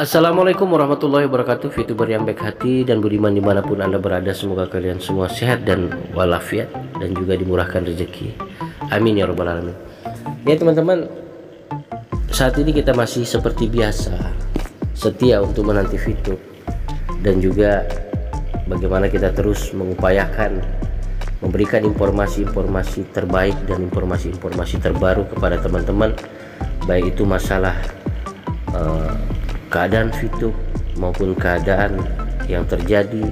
Assalamualaikum warahmatullahi wabarakatuh, VTuber yang baik hati dan budiman dimanapun Anda berada. Semoga kalian semua sehat dan walafiat dan juga dimurahkan rezeki, amin ya robbal alamin. Ya teman-teman, saat ini kita masih seperti biasa setia untuk menanti VTube dan juga bagaimana kita terus mengupayakan memberikan informasi-informasi terbaik dan informasi-informasi terbaru kepada teman-teman, baik itu masalah keadaan VTube maupun keadaan yang terjadi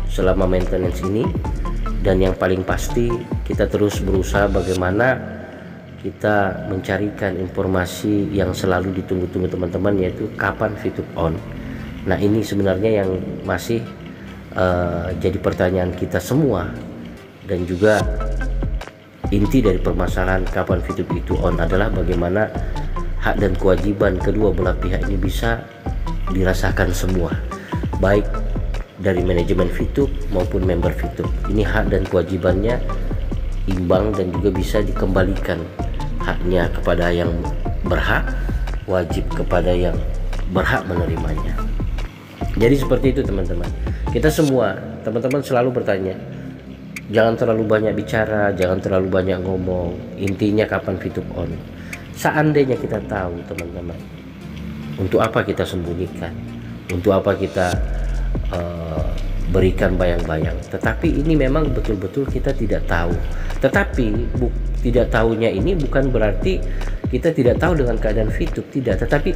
selama maintenance ini. Dan yang paling pasti kita terus berusaha bagaimana kita mencarikan informasi yang selalu ditunggu-tunggu teman-teman, yaitu kapan VTube on. Nah, ini sebenarnya yang masih jadi pertanyaan kita semua, dan juga inti dari permasalahan kapan VTube itu on adalah bagaimana hak dan kewajiban kedua belah pihak ini bisa dirasakan semua, baik dari manajemen VTube maupun member VTube. Ini hak dan kewajibannya imbang dan juga bisa dikembalikan, haknya kepada yang berhak, wajib kepada yang berhak menerimanya. Jadi seperti itu teman-teman. Kita semua, teman-teman selalu bertanya, jangan terlalu banyak bicara, jangan terlalu banyak ngomong, intinya kapan VTube on. Seandainya kita tahu teman-teman, untuk apa kita sembunyikan, untuk apa kita berikan bayang-bayang. Tetapi ini memang betul-betul kita tidak tahu. Tetapi tidak tahunya ini bukan berarti kita tidak tahu dengan keadaan VTube, tidak. Tetapi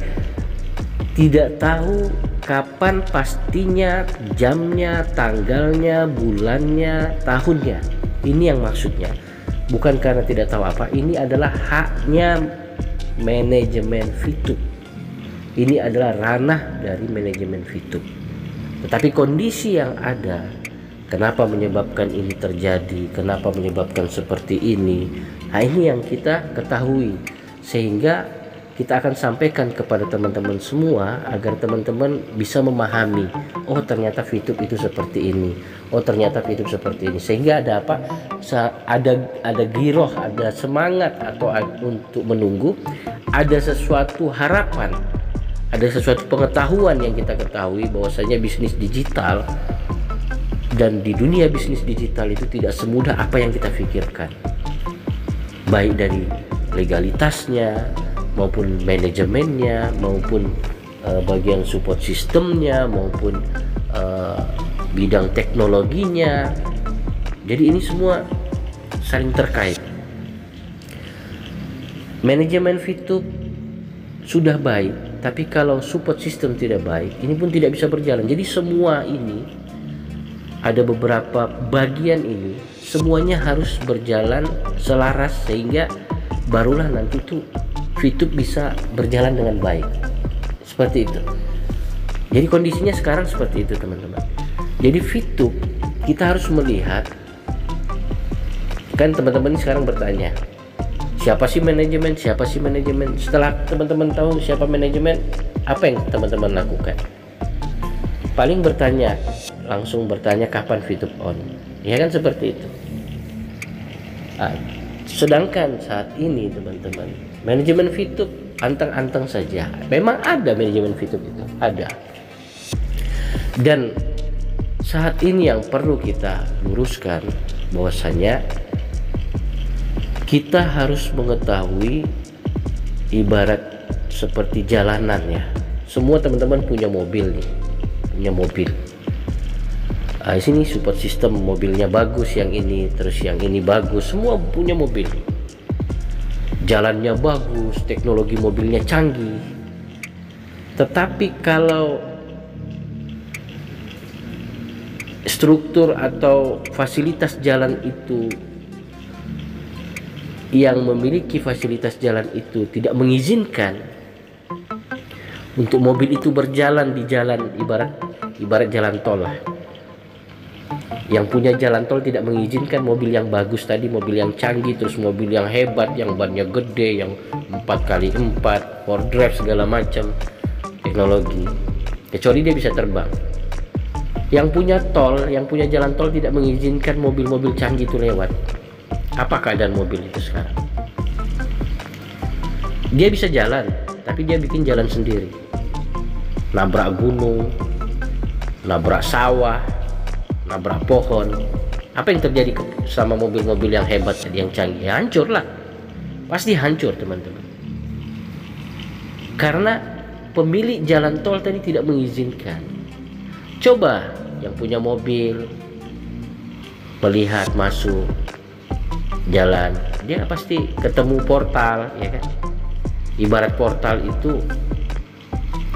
tidak tahu kapan pastinya, jamnya, tanggalnya, bulannya, tahunnya. Ini yang maksudnya. Bukan karena tidak tahu apa, ini adalah haknya manajemen VTube. Ini adalah ranah dari manajemen VTube. Tetapi kondisi yang ada, kenapa menyebabkan ini terjadi, kenapa menyebabkan seperti ini, nah ini yang kita ketahui, sehingga kita akan sampaikan kepada teman-teman semua agar teman-teman bisa memahami, oh ternyata VTube itu seperti ini, oh ternyata VTube seperti ini, sehingga ada apa? Ada giroh, ada semangat atau untuk menunggu, ada sesuatu harapan, ada sesuatu pengetahuan yang kita ketahui bahwasanya bisnis digital, dan di dunia bisnis digital itu tidak semudah apa yang kita pikirkan, baik dari legalitasnya maupun manajemennya maupun bagian support sistemnya maupun bidang teknologinya. Jadi ini semua saling terkait. Manajemen VTube sudah baik, tapi kalau support system tidak baik, ini pun tidak bisa berjalan. Jadi semua ini ada beberapa bagian ini semuanya harus berjalan selaras, sehingga barulah nanti tuh VTube bisa berjalan dengan baik. Seperti itu. Jadi kondisinya sekarang seperti itu teman-teman. Jadi VTube kita harus melihat, kan teman-teman sekarang bertanya, siapa sih manajemen, siapa sih manajemen. Setelah teman-teman tahu siapa manajemen, apa yang teman-teman lakukan? Paling langsung bertanya kapan VTube on. Ya kan seperti itu. Nah, sedangkan saat ini teman-teman, manajemen VTube anteng-anteng saja. Memang ada manajemen VTube itu, ada. Dan saat ini yang perlu kita luruskan bahwasanya kita harus mengetahui, ibarat seperti jalanan ya. Semua teman-teman punya mobil nih, punya mobil. Di sini support system mobilnya bagus, yang ini terus yang ini bagus, semua punya mobil. Jalannya bagus, teknologi mobilnya canggih. Tetapi kalau struktur atau fasilitas jalan itu, yang memiliki fasilitas jalan itu tidak mengizinkan untuk mobil itu berjalan di jalan, ibarat jalan tol lah. Yang punya jalan tol tidak mengizinkan mobil yang bagus tadi, mobil yang canggih, terus mobil yang hebat, yang bannya gede, yang 4x4, 4 drive segala macam teknologi, kecuali dia bisa terbang. Yang punya tol, yang punya jalan tol tidak mengizinkan mobil-mobil canggih itu lewat. Apa keadaan mobil itu sekarang? Dia bisa jalan, tapi dia bikin jalan sendiri. nabrak gunung, nabrak sawah, nabrak pohon. Apa yang terjadi sama mobil-mobil yang hebat tadi, yang canggih? Ya, hancur lah, pasti hancur teman-teman, karena pemilik jalan tol tadi tidak mengizinkan. Coba yang punya mobil melihat masuk jalan, dia pasti ketemu portal, ya kan? Ibarat portal itu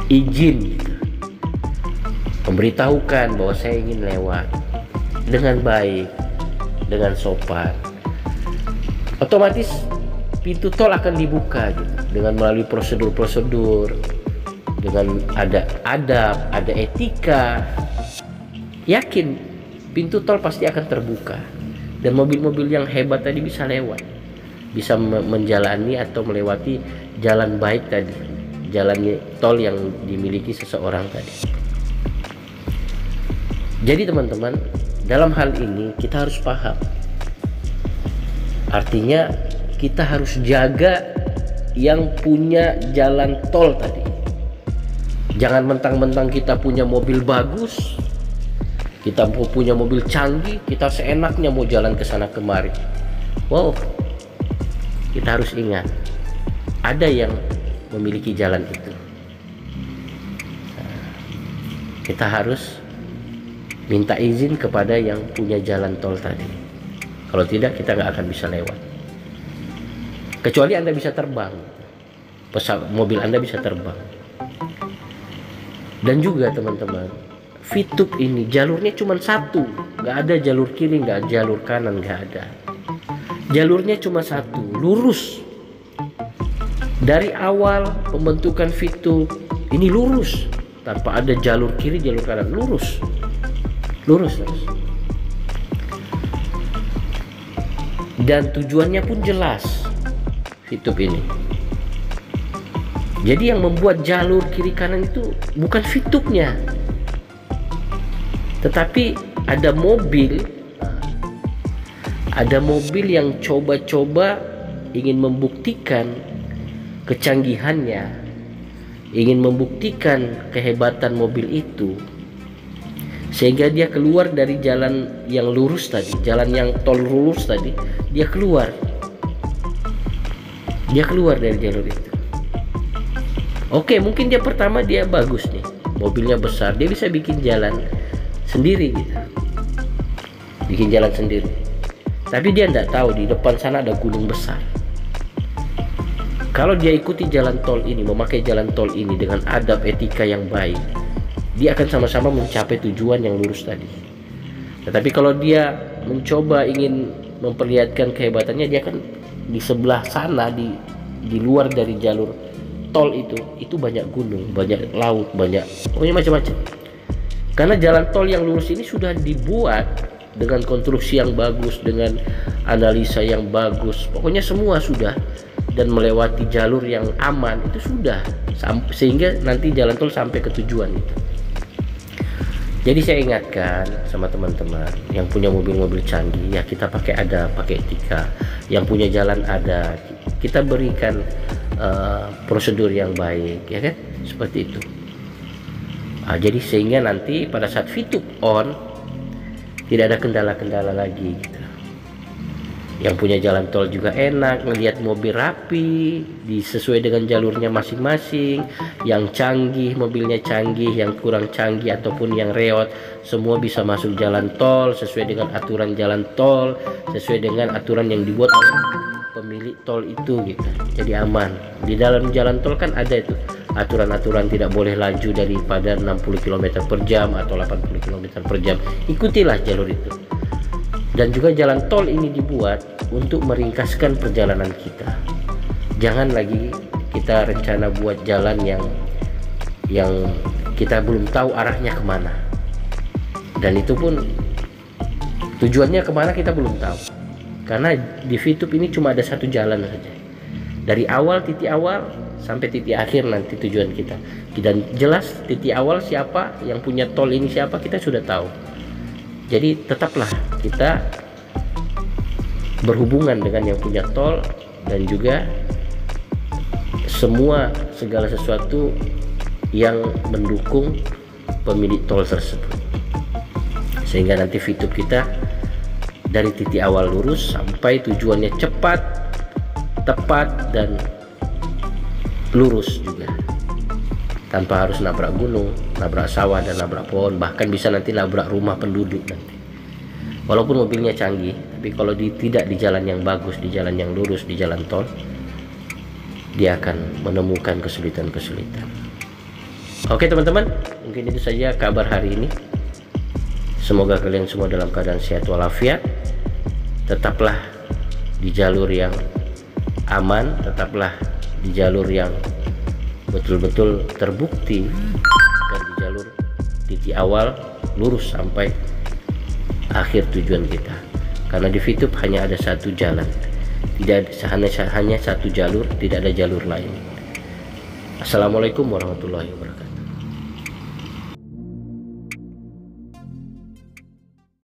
izin gitu, memberitahukan bahwa saya ingin lewat dengan baik, dengan sopan. Otomatis pintu tol akan dibuka gitu, dengan melalui prosedur-prosedur, dengan ada adab, ada etika. Yakin pintu tol pasti akan terbuka, dan mobil-mobil yang hebat tadi bisa lewat, bisa menjalani atau melewati jalan baik tadi, jalan tol yang dimiliki seseorang tadi. Jadi teman-teman, dalam hal ini kita harus paham, artinya kita harus jaga yang punya jalan tol tadi. Jangan mentang-mentang kita punya mobil bagus, kita punya mobil canggih, kita seenaknya mau jalan ke sana kemari. Wow, kita harus ingat, ada yang memiliki jalan itu. Kita harus minta izin kepada yang punya jalan tol tadi. Kalau tidak, kita nggak akan bisa lewat. Kecuali Anda bisa terbang, mobil Anda bisa terbang. Dan juga teman-teman, Fitup ini jalurnya cuma satu, nggak ada jalur kiri, nggak ada jalur kanan, nggak ada. Jalurnya cuma satu, lurus. Dari awal pembentukan Fitup ini lurus, tanpa ada jalur kiri, jalur kanan, lurus. Lurus terus. Dan tujuannya pun jelas Fitup ini. Jadi yang membuat jalur kiri kanan itu bukan Fitupnya, tetapi ada mobil yang coba-coba ingin membuktikan kecanggihannya, ingin membuktikan kehebatan mobil itu, sehingga dia keluar dari jalan yang lurus tadi, jalan yang tol lurus tadi. Dia keluar dari jalur itu. Oke, mungkin dia pertama dia bagus nih, mobilnya besar, dia bisa bikin jalan sendiri gitu, bikin jalan sendiri. Tapi dia tidak tahu di depan sana ada gunung besar. Kalau dia ikuti jalan tol ini, memakai jalan tol ini dengan adab etika yang baik, dia akan sama-sama mencapai tujuan yang lurus tadi. Tetapi kalau dia mencoba ingin memperlihatkan kehebatannya, dia akan di sebelah sana, di luar dari jalur tol itu banyak gunung, banyak laut, banyak pokoknya macam-macam. Karena jalan tol yang lurus ini sudah dibuat dengan konstruksi yang bagus, dengan analisa yang bagus, pokoknya semua sudah, dan melewati jalur yang aman itu sudah, sehingga nanti jalan tol sampai ke tujuan itu. Jadi saya ingatkan sama teman-teman yang punya mobil-mobil canggih, ya kita pakai pakai etika. Yang punya jalan ada, kita berikan prosedur yang baik, ya kan, seperti itu. Jadi sehingga nanti pada saat Fitup on, tidak ada kendala-kendala lagi gitu. Yang punya jalan tol juga enak, ngelihat mobil rapi, sesuai dengan jalurnya masing-masing. Yang canggih, mobilnya canggih, yang kurang canggih ataupun yang reot, semua bisa masuk jalan tol sesuai dengan aturan jalan tol, sesuai dengan aturan yang dibuat oleh pemilik tol itu gitu. Jadi aman. Di dalam jalan tol kan ada itu aturan-aturan, tidak boleh laju daripada 60 km per jam atau 80 km per jam. Ikutilah jalur itu. Dan juga jalan tol ini dibuat untuk meringkaskan perjalanan kita. Jangan lagi kita rencana buat jalan yang kita belum tahu arahnya kemana, dan itu pun tujuannya kemana kita belum tahu. Karena di Fitup ini cuma ada satu jalan saja, dari awal, titik awal sampai titik akhir nanti tujuan kita. Dan jelas titik awal siapa, yang punya tol ini siapa, kita sudah tahu. Jadi tetaplah kita berhubungan dengan yang punya tol, dan juga segala sesuatu yang mendukung pemilik tol tersebut, sehingga nanti VTube kita dari titik awal lurus sampai tujuannya cepat, tepat, dan lurus juga, tanpa harus nabrak gunung, nabrak sawah, dan nabrak pohon, bahkan bisa nanti nabrak rumah penduduk nanti. Walaupun mobilnya canggih, tapi kalau tidak di jalan yang bagus, di jalan yang lurus, di jalan tol, dia akan menemukan kesulitan-kesulitan. Oke teman-teman, mungkin itu saja kabar hari ini. Semoga kalian semua dalam keadaan sehat walafiat. Tetaplah di jalur yang aman, tetaplah di jalur yang betul-betul terbukti, dan di jalur titik awal lurus sampai akhir tujuan kita. Karena di VTube hanya ada satu jalan, tidak hanya satu jalur, tidak ada jalur lain. Assalamualaikum warahmatullahi wabarakatuh.